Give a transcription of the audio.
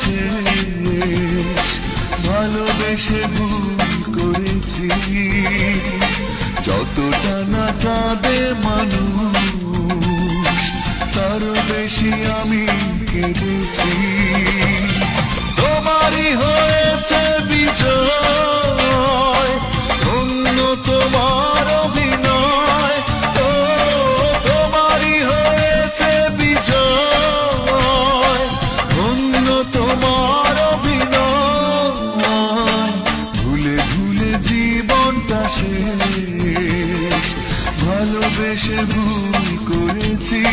শেষ, ভালোবেসে ভুল করেছি। যতটা না কাঁদে মানুষ, তারও বেশি আমি কেঁদেছি। তোমারই হয়েছে বিজয়, ধন্য তোমার অভিনয়। ও তোমারই হয়েছে বিজয়, ধন্য তোমার অভিনয়। ভুলে ভুলে জীবনটা শেষ, ভালোবেসে ভুল করেছি।